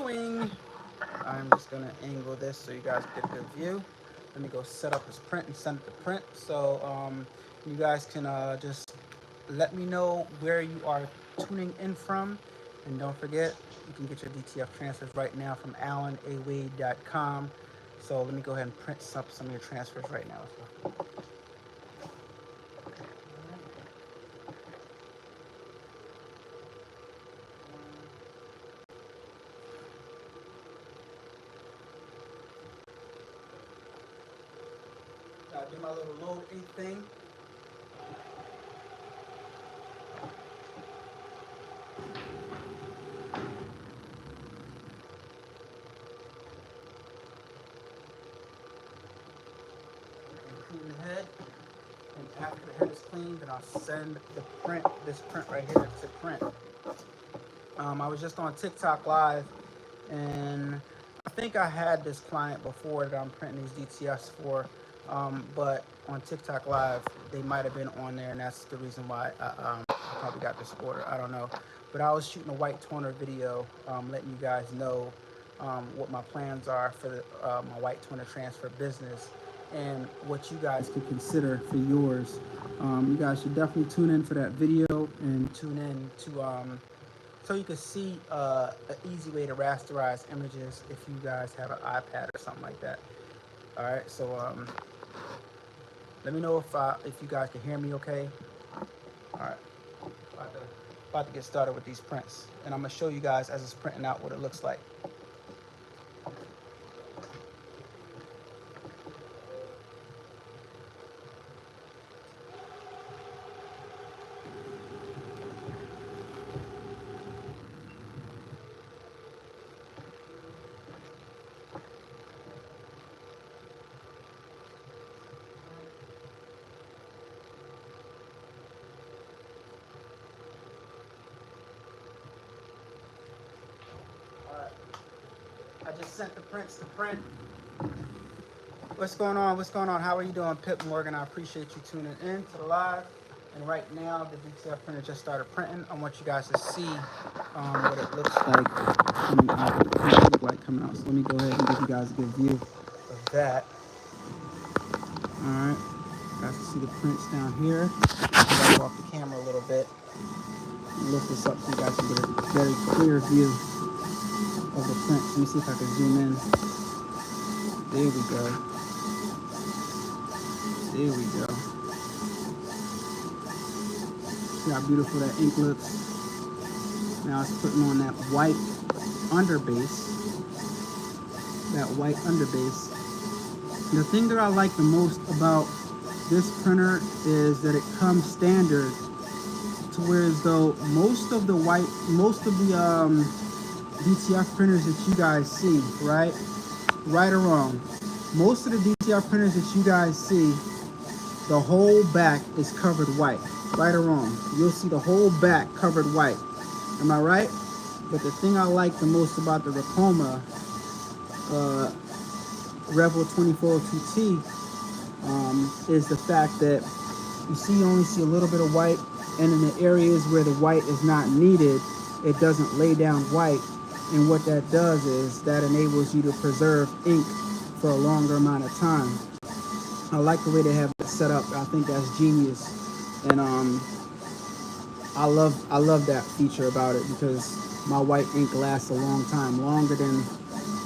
doing? I'm just gonna angle this so you guys get a good view. Let me go set up this print and send it to print. So you guys can just let me know where you are tuning in from. And don't forget, you can get your DTF transfers right now from AllenAWade.com. So let me go ahead and print up some of your transfers right now. Do my little load ink thing. Clean the head, and after the head is clean, then I'll send this print right here to print. I was just on TikTok live, and I think I had this client before that I'm printing these DTFs for, but on TikTok live, they might have been on there, and that's the reason why I probably got this order. I don't know, but I was shooting a white toner video, letting you guys know what my plans are for my white toner transfer business and what you guys can consider for yours. You guys should definitely tune in for that video and tune in to so you can see an easy way to rasterize images if you guys have an iPad or something like that. All right, so let me know if you guys can hear me okay. All right, about to get started with these prints, and I'm gonna show you guys as it's printing out what it looks like. I just sent the prints to print. What's going on? What's going on? How are you doing, Pip Morgan? I appreciate you tuning in to the live. And right now, the DTF printer just started printing. I want you guys to see what it looks like coming out. What it looks like coming out. So let me go ahead and give you guys a good view of that. All right, you guys can see the prints down here. I'll go off the camera a little bit. Lift this up so you guys can get a very clear view of the print. Let me see if I can zoom in. There we go. There we go. See how beautiful that ink looks? Now it's putting on that white underbase. That white underbase. The thing that I like the most about this printer is that it comes standard to where as though most of the DTF printers that you guys see, right or wrong, most of the DTF printers that you guys see, the whole back is covered white. Right or wrong, you'll see the whole back covered white. Am I right? But the thing I like the most about the Ricoma Revel 2402T is the fact that you only see a little bit of white, and in the areas where the white is not needed, it doesn't lay down white. And what that does is that enables you to preserve ink for a longer amount of time. I like the way they have it set up. I think that's genius, and I love that feature about it, because my white ink lasts a long time, longer than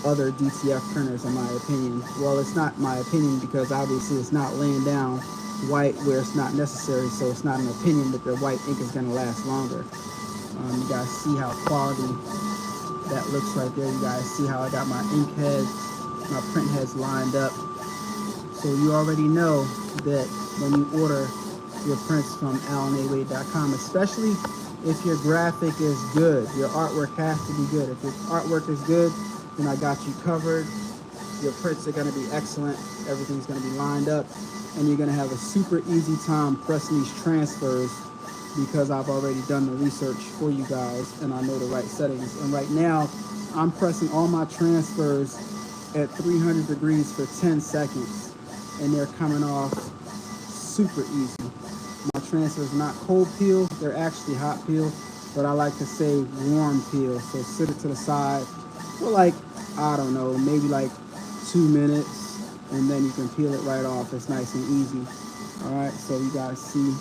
other DTF printers in my opinion. Well, it's not my opinion because obviously it's not laying down white where it's not necessary, so it's not an opinion that the white ink is going to last longer. You guys see how quality that looks right there. You guys see how I got my ink heads, my print heads lined up. So you already know that when you order your prints from AllenAWade.com, especially if your graphic is good, your artwork has to be good. If your artwork is good, then I got you covered. Your prints are going to be excellent. Everything's going to be lined up, and you're going to have a super easy time pressing these transfers, because I've already done the research for you guys and I know the right settings. And right now, I'm pressing all my transfers at 300 degrees for 10 seconds, and they're coming off super easy. My transfers are not cold peel, they're actually hot peel, but I like to say warm peel. So sit it to the side for like, I don't know, maybe like 2 minutes, and then you can peel it right off. It's nice and easy. All right, so you guys see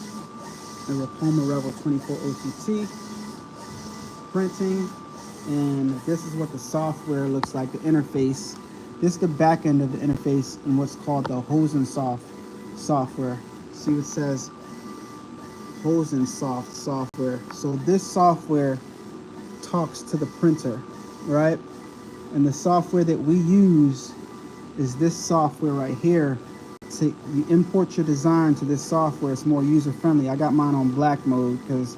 the Ricoma Revel 24 OTT printing, and this is what the software looks like, the interface. This is the back end of the interface in what's called the Hosensoft software. See, it says Hosensoft software. So this software talks to the printer, right? And the software that we use is this software right here. So you import your design to this software. It's more user friendly. I got mine on black mode because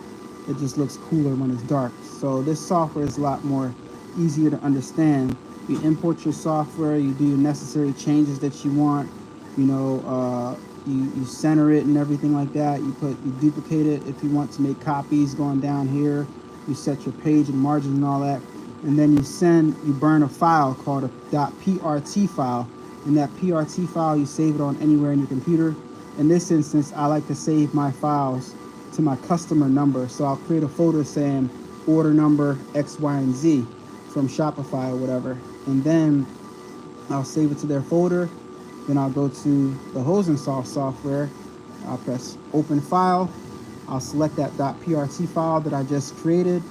it just looks cooler when it's dark. So this software is a lot more easier to understand. You import your software, you do your necessary changes that you want, you know, you center it and everything like that. You duplicate it if you want to make copies going down here. You set your page and margin and all that. And then you burn a file called a .prt file. And that PRT file, you save it on anywhere in your computer. In this instance, I like to save my files to my customer number. So I'll create a folder saying order number X, Y, and Z from Shopify or whatever. And then I'll save it to their folder. Then I'll go to the Hosensoft software. I'll press open file. I'll select that .prt file that I just created.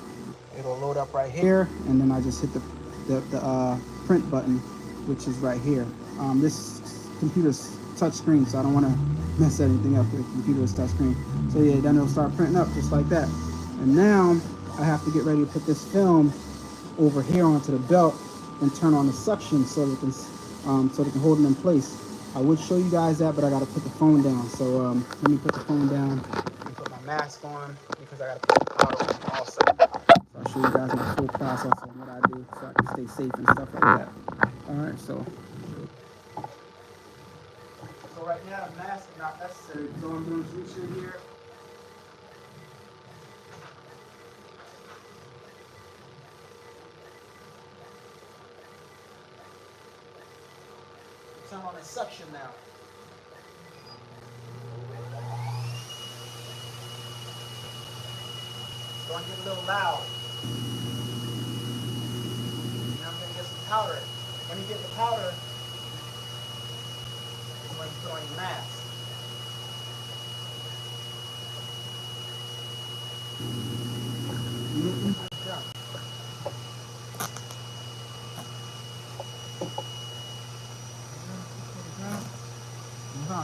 It'll load up right here. And then I just hit the print button, which is right here. This computer's touch screen, so I don't want to mess anything up. The computer is touch screen. So yeah, then it'll start printing up just like that. And now I have to get ready to put this film over here onto the belt and turn on the suction so they can hold it in place. I would show you guys that, but I got to put the phone down. So let me put the phone down and put my mask on because I got to put the powder on also. So I'll show you guys my full process on what I do so I can stay safe and stuff like that. All right, so right now the mask is not necessary. So I'm going to reach in here. Turn on the suction now. It's going to get a little loud. Now I'm going to get some powder. When you get the powder, when you put on your mask.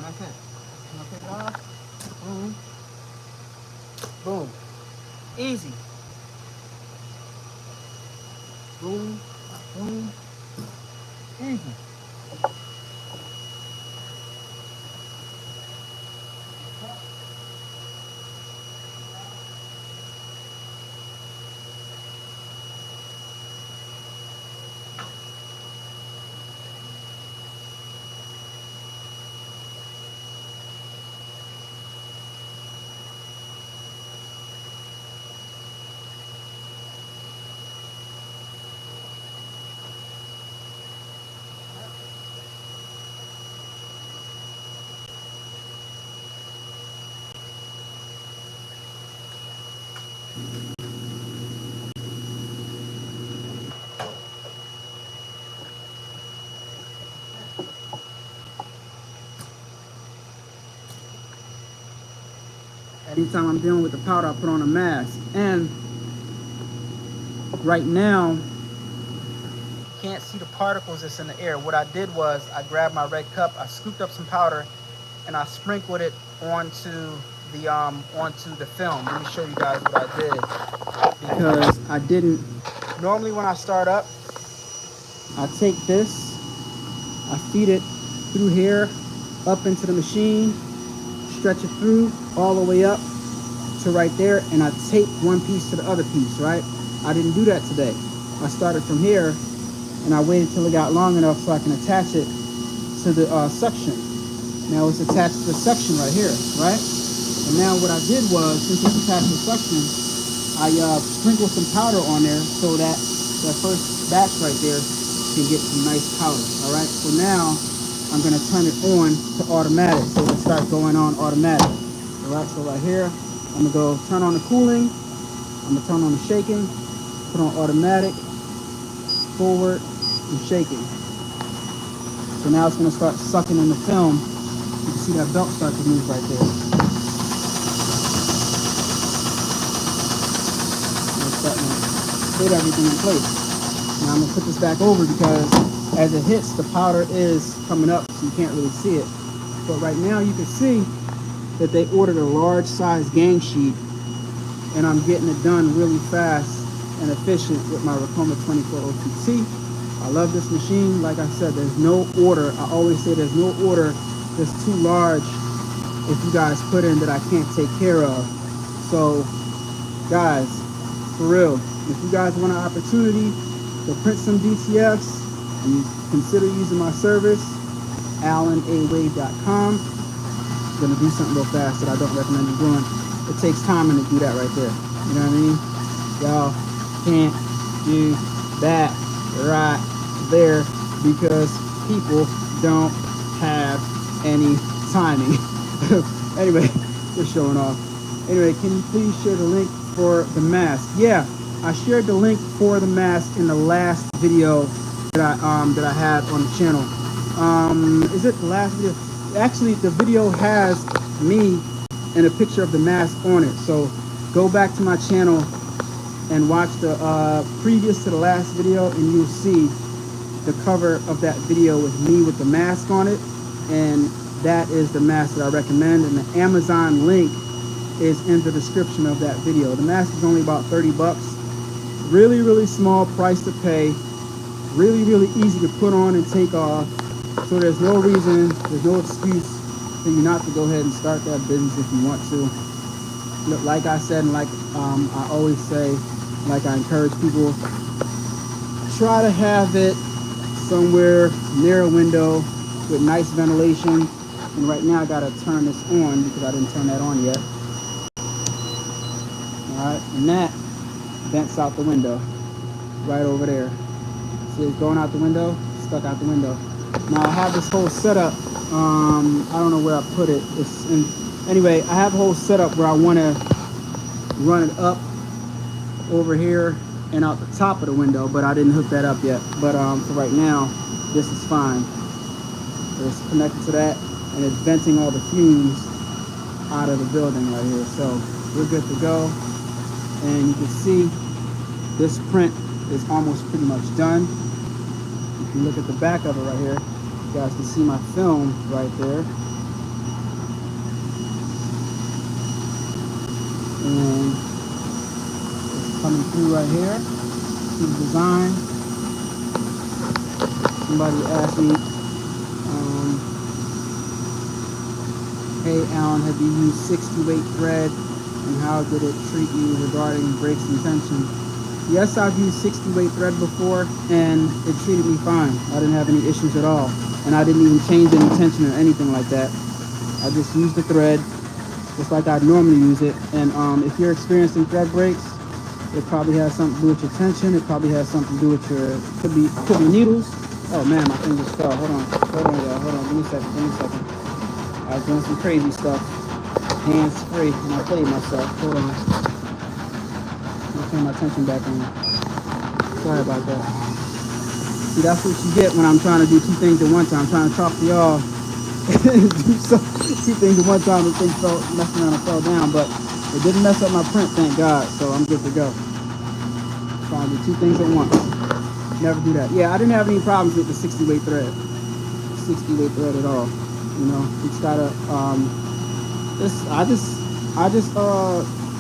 That's it. I'm gonna pick it off. Boom. Boom. Easy. Boom. Boom. Easy. Anytime I'm dealing with the powder, I put on a mask. And right now, you can't see the particles that's in the air. What I did was I grabbed my red cup, I scooped up some powder, and I sprinkled it onto the film. Let me show you guys what I did. Because I didn't, normally when I start up, I take this, I feed it through here, up into the machine, stretch it through all the way up to right there, and I tape one piece to the other piece, right? I didn't do that today. I started from here, and I waited till it got long enough so I can attach it to the suction. Now it's attached to the suction right here, right? And now what I did was, since it's attached to the suction, I sprinkled some powder on there so that that first batch right there can get some nice powder, all right? So now I'm gonna turn it on to automatic, so it'll start going on automatic. All right, so right here, I'm gonna go turn on the cooling, I'm gonna turn on the shaking, put on automatic, forward and shaking. So now it's going to start sucking in the film. You can see that belt start to move right there. And it's starting to hit everything in place. Now I'm going to put this back over because as it hits, the powder is coming up, so you can't really see it. But right now you can see that they ordered a large size gang sheet, and I'm getting it done really fast and efficient with my Ricoma 2402T. I love this machine. Like I said, there's no order. I always say there's no order that's too large if you guys put in that I can't take care of. So guys, for real, if you guys want an opportunity to print some DTFs and you consider using my service, AlanAWave.com. I'm gonna do something real fast that I don't recommend you doing. It takes time to do that right there. You know what I mean? Y'all can't do that right there because people don't have any timing. Anyway, just showing off. Anyway, can you please share the link for the mask? Yeah, I shared the link for the mask in the last video that I had on the channel. Is it the last video? Actually, the video has me and a picture of the mask on it. So go back to my channel and watch the previous to the last video, and you'll see the cover of that video with me with the mask on it, and that is the mask that I recommend, and the Amazon link is in the description of that video. The mask is only about 30 bucks. Really, really small price to pay. Really, really easy to put on and take off. So there's no reason, there's no excuse for you not to go ahead and start that business if you want to. Like I said, and like I always say, like I encourage people, try to have it somewhere near a window with nice ventilation. And right now I gotta turn this on because I didn't turn that on yet. Alright, and that vents out the window right over there. See, it's going out the window, stuck out the window. Now I have this whole setup. I don't know where I put it. Anyway, I have a whole setup where I want to run it up over here and out the top of the window, but I didn't hook that up yet. But for right now, this is fine. It's connected to that, and it's venting all the fumes out of the building right here. So we're good to go. And you can see this print is almost pretty much done. If you look at the back of it right here, you guys can see my film right there. And it's coming through right here. See the design. Somebody asked me, hey Alan, have you used 6-weight thread and how did it treat you regarding breaks and tension? Yes, I've used 60-weight thread before and it treated me fine. I didn't have any issues at all. And I didn't even change any tension or anything like that. I just used the thread just like I'd normally use it. And if you're experiencing thread breaks, it probably has something to do with your tension. It probably has something to do with your, could be needles. Oh man, my thing just fell. Hold on, y'all. Hold on, give me a second. I was doing some crazy stuff. Hands free, and I played myself. Hold on. I'll turn my tension back on. Sorry about that. See, that's what you get when I'm trying to do two things at one time. I'm trying to talk to y'all and do two things at one time, and things messed around and fell down. But it didn't mess up my print, thank God. So I'm good to go. Trying to do two things at once. Never do that. Yeah, I didn't have any problems with the 60-weight thread. 60-weight thread at all. You know, you just gotta. I just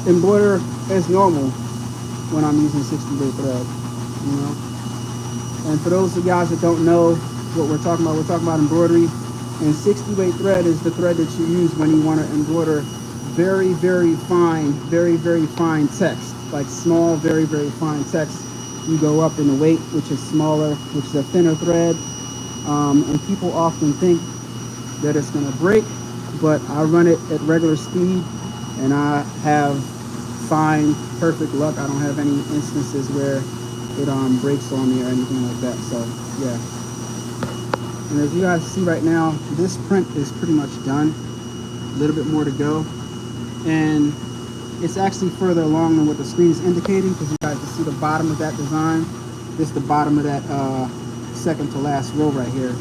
embroider as normal when I'm using 60-weight thread. You know. And for those of you guys that don't know what we're talking about embroidery. And 60-weight thread is the thread that you use when you want to embroider very, very fine text, like small, very, very fine text. You go up in the weight, which is smaller, which is a thinner thread. And people often think that it's going to break, but I run it at regular speed and I have fine, perfect luck. I don't have any instances where it breaks on me or anything like that. So yeah. And as you guys see right now, this print is pretty much done. A little bit more to go. And it's actually further along than what the screen is indicating, because you guys can see the bottom of that design This is the bottom of that second to last row right here.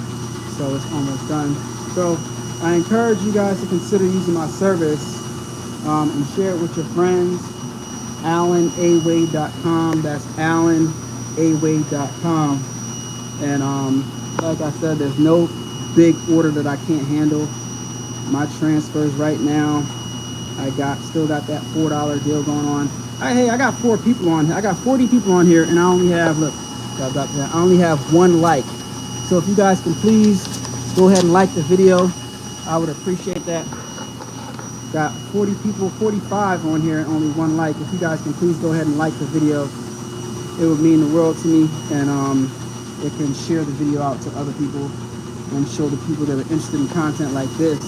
So it's almost done. So I encourage you guys to consider using my service and share it with your friends. AllenAwade.com. That's AllenAwade.com. And like I said, there's no big order that I can't handle. My transfers right now, I still got that $4 deal going on. Hey, I got 4 people on here. I got 40 people on here, and I only have, look, I only have 1 like. So if you guys can please go ahead and like the video, I would appreciate that. Got 40 people, 45 on here, and only 1 like. If you guys can please go ahead and like the video, it would mean the world to me, and it can share the video out to other people and show the people that are interested in content like this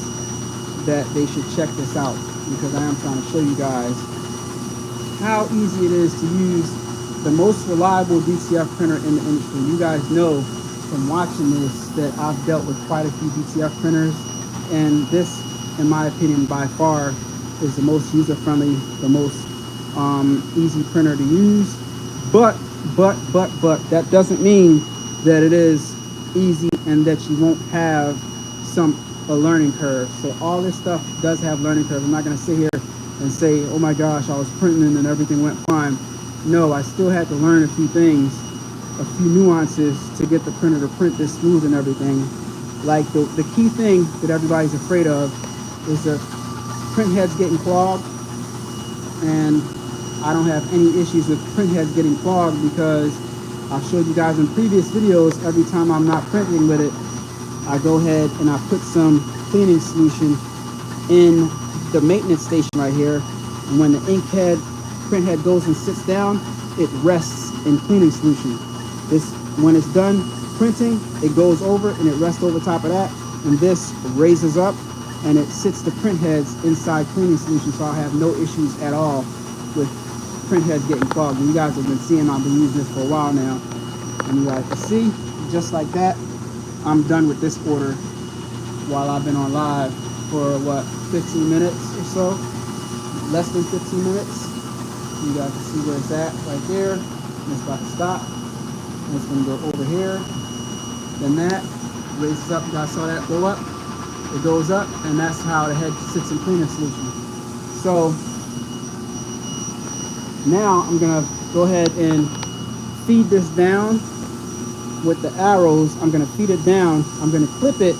that they should check this out, because I am trying to show you guys how easy it is to use the most reliable DTF printer in the industry. You guys know from watching this that I've dealt with quite a few DTF printers, and this, in my opinion, by far is the most user-friendly, the most easy printer to use. But that doesn't mean that it is easy and that you won't have a learning curve. So all this stuff does have learning curve. I'm not going to sit here and say, oh my gosh, I was printing and everything went fine. No, I still had to learn a few things, a few nuances to get the printer to print this smooth and everything. Like the key thing that everybody's afraid of is the print heads getting clogged, and I don't have any issues with print heads getting clogged, because I've showed you guys in previous videos, every time I'm not printing with it, I go ahead and I put some cleaning solution in the maintenance station right here. And when the print head goes and sits down, it rests in cleaning solution. When it's done printing, it goes over and it rests over top of that. And this raises up and it sits the print heads inside cleaning solution, so I'll have no issues at all with print heads getting clogged. And you guys have been seeing I've been using this for a while now, and you guys can see just like that, I'm done with this order while I've been on live for what, 15 minutes or so, less than 15 minutes. You guys can see where it's at right there, and it's about to stop, and it's going to go over here, then that raises up. You guys saw that go up, it goes up, and that's how the head sits in cleaning solution. So now I'm gonna go ahead and feed this down with the arrows. I'm gonna feed it down. I'm gonna clip it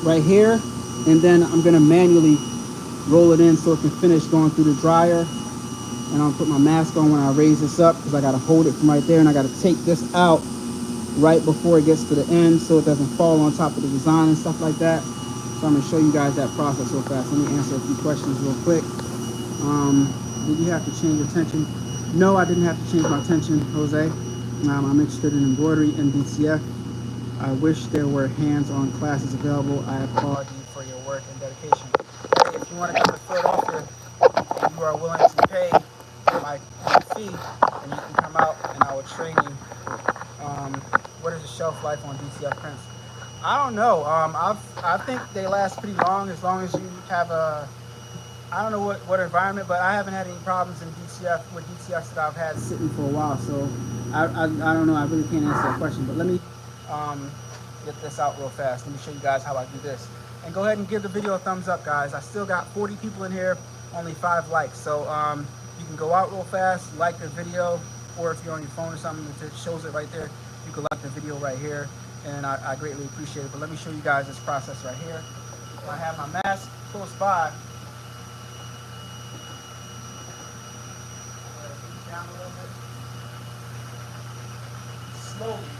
right here, and then I'm gonna manually roll it in so it can finish going through the dryer. And I'll put my mask on when I raise this up, because I gotta hold it from right there, and I gotta take this out right before it gets to the end so it doesn't fall on top of the design and stuff like that. So I'm gonna show you guys that process real fast. Let me answer a few questions real quick. Did you have to change your tension? No, I didn't have to change my tension, Jose. I'm interested in embroidery and DTF. I wish there were hands-on classes available. I applaud you for your work and dedication. Hey, if you want to come to Philadelphia and you are willing to pay my fee, and you can come out and I will train you. What is the shelf life on DTF prints? I don't know. I think they last pretty long as you have a, I don't know what environment, but I haven't had any problems in DTF with DTFs that I've had sitting for a while. So I don't know. I really can't answer that question. But let me get this out real fast. Let me show you guys how I do this. And go ahead and give the video a thumbs up, guys. I still got 40 people in here, only 5 likes. So you can go out real fast, like the video, or if you're on your phone or something, it shows it right there. You can like the video right here, and I greatly appreciate it. But let me show you guys this process right here. I have my mask close by. Down a little bit. Slowly.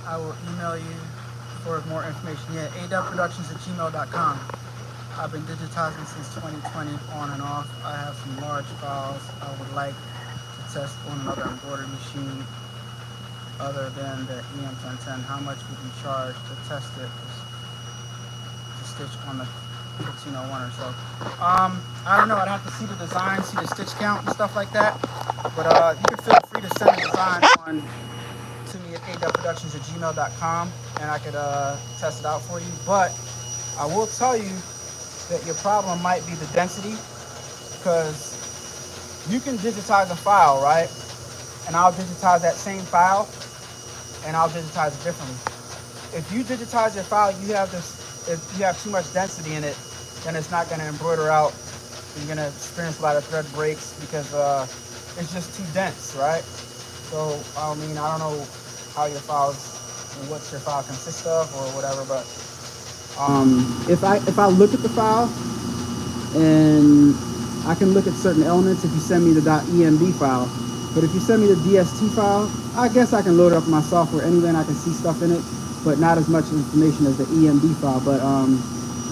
I will email you for more information. Yeah, adubbproductions@gmail.com. I've been digitizing since 2020 on and off. I have some large files I would like to test on another embroidery machine other than the EM1010. How much would you charge to test it to stitch on the 1501 or so? I don't know. I'd have to see the design, see the stitch count and stuff like that. But you can feel free to send a design on to me at adubbproductions@gmail.com, and I could test it out for you. But I will tell you that your problem might be the density, because you can digitize a file, right? And I'll digitize that same file, and I'll digitize it differently. If you digitize your file, if you have too much density in it, then it's not going to embroider out. You're going to experience a lot of thread breaks because it's just too dense, right? So, I mean, I don't know how your files, what your file consists of or whatever, but if I look at the file, and I can look at certain elements if you send me the .emb file, but if you send me the DST file, I guess I can load it up in my software anyway and I can see stuff in it, but not as much information as the EMB file. But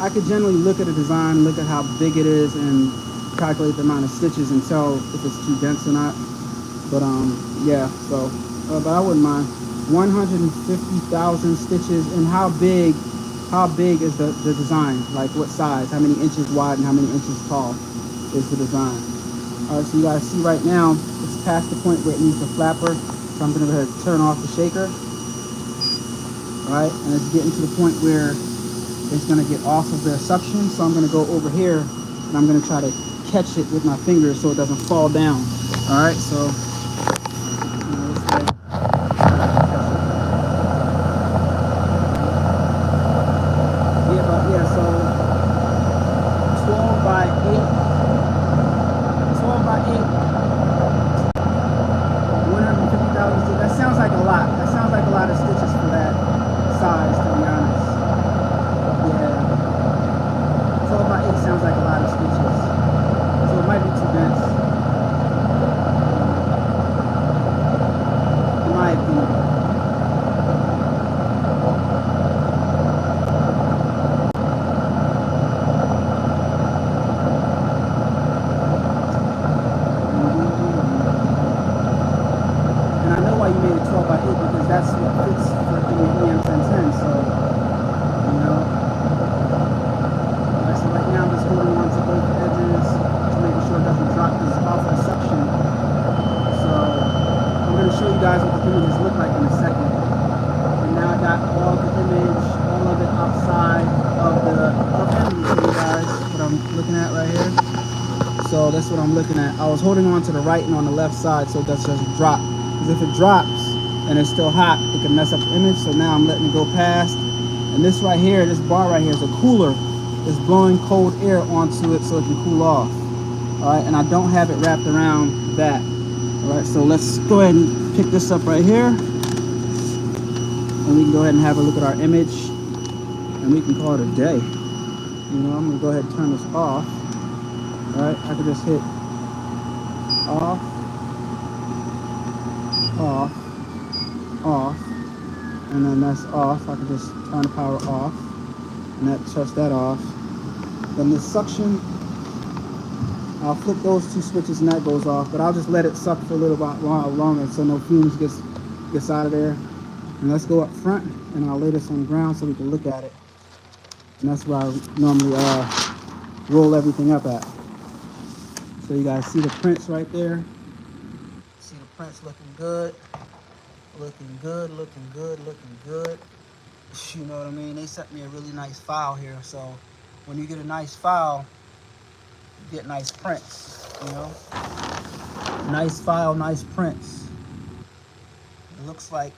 I could generally look at a design, look at how big it is, and calculate the amount of stitches and tell if it's too dense or not. But yeah, so but I wouldn't mind. 150,000 stitches. And how big is the design? Like what size? How many inches wide and how many inches tall is the design? All right, so you guys see right now it's past the point where it needs a flapper, so I'm going to go ahead and turn off the shaker. All right, and it's getting to the point where it's going to get off of the suction, so I'm going to go over here and I'm going to try to catch it with my fingers so it doesn't fall down. All right, so that's what I'm looking at. I was holding on to the right and on the left side so it doesn't drop. Because if it drops and it's still hot, it can mess up the image. So now I'm letting it go past. And this right here, this bar right here is a cooler. It's blowing cold air onto it so it can cool off. All right, and I don't have it wrapped around that. All right, so let's go ahead and pick this up right here, and we can go ahead and have a look at our image, and we can call it a day. You know, I'm gonna go ahead and turn this off. All right, I can just hit off, off, off, and then that's off. I can just turn the power off, and that shuts that off. Then the suction, I'll flip those two switches and that goes off, but I'll just let it suck for a little while longer so no fumes gets out of there. And let's go up front, and I'll lay this on the ground so we can look at it. And that's where I normally roll everything up at. So you guys see the prints right there. See the prints looking good. Looking good, looking good, looking good. You know what I mean? They sent me a really nice file here. So when you get a nice file, you get nice prints, you know? Nice file, nice prints. It looks like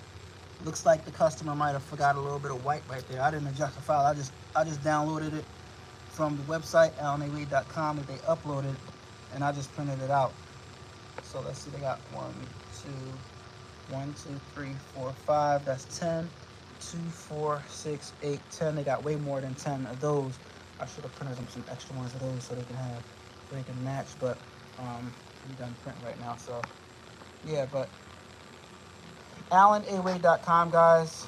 the customer might have forgot a little bit of white right there. I didn't adjust the file. I just downloaded it from the website, adubbproductions, that they uploaded, and I just printed it out. So let's see, they got 1, 2, 3, 4, 5. That's 10. 2, 4, 6, 8, 10. They got way more than 10 of those. I should have printed them some extra ones of those so they can match, but I'm done printing right now. So yeah, but AlanAWade.com, guys.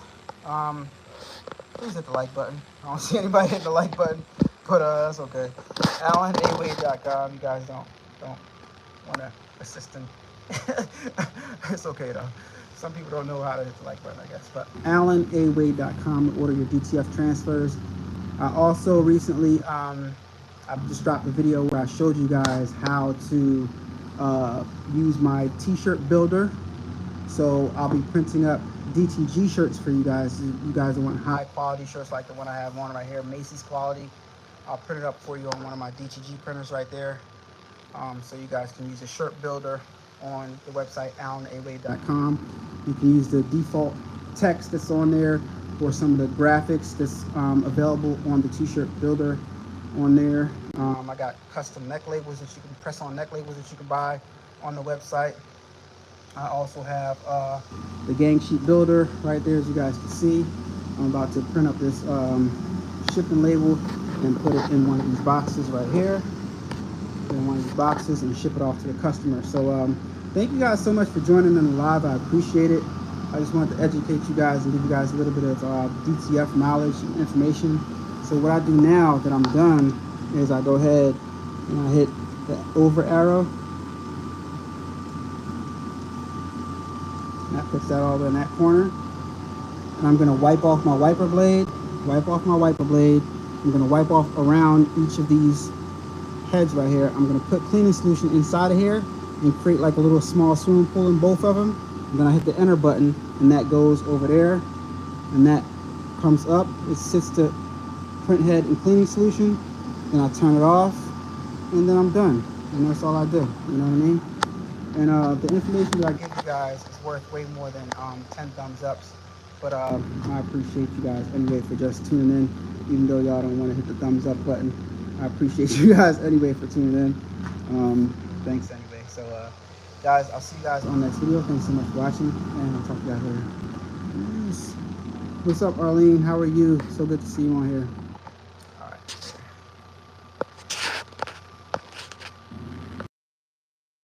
Please hit the like button. I don't see anybody hit the like button, but that's okay. AlanAWade.com. You guys don't want to assist him. It's okay though. Some people don't know how to hit the like button, I guess. But AlanAWade.com to order your DTF transfers. I also recently I just dropped a video where I showed you guys how to use my t-shirt builder. So I'll be printing up DTG shirts for you guys. You guys that want high quality shirts like the one I have on right here, Macy's quality. I'll print it up for you on one of my DTG printers right there. So you guys can use a shirt builder on the website AlanAWade.com. You can use the default text that's on there or some of the graphics that's available on the t-shirt builder on there. I got custom neck labels that you can press on, neck labels that you can buy on the website. I also have the gang sheet builder right there, as you guys can see. I'm about to print up this shipping label and put it in one of these boxes right here. In one of these boxes and ship it off to the customer. So thank you guys so much for joining in the live. I appreciate it. I just wanted to educate you guys and give you guys a little bit of DTF knowledge and information. So what I do now that I'm done is I go ahead and I hit the over arrow. And that puts that all in that corner. And I'm going to wipe off my wiper blade. Wipe off my wiper blade. I'm going to wipe off around each of these heads right here. I'm going to put cleaning solution inside of here and create like a little small swimming pool in both of them. And then I hit the enter button and that goes over there and that comes up. It sits to print head and cleaning solution. Then I turn it off and then I'm done. And that's all I do. You know what I mean? And the information that I give you guys is worth way more than 10 thumbs ups. But I appreciate you guys anyway for just tuning in, even though y'all don't want to hit the thumbs up button. I appreciate you guys anyway for tuning in. Thanks anyway. So guys, I'll see you guys on the next video. Thanks so much for watching, and I'll talk to you guys later. Peace. What's up, Arlene? How are you? So good to see you on here.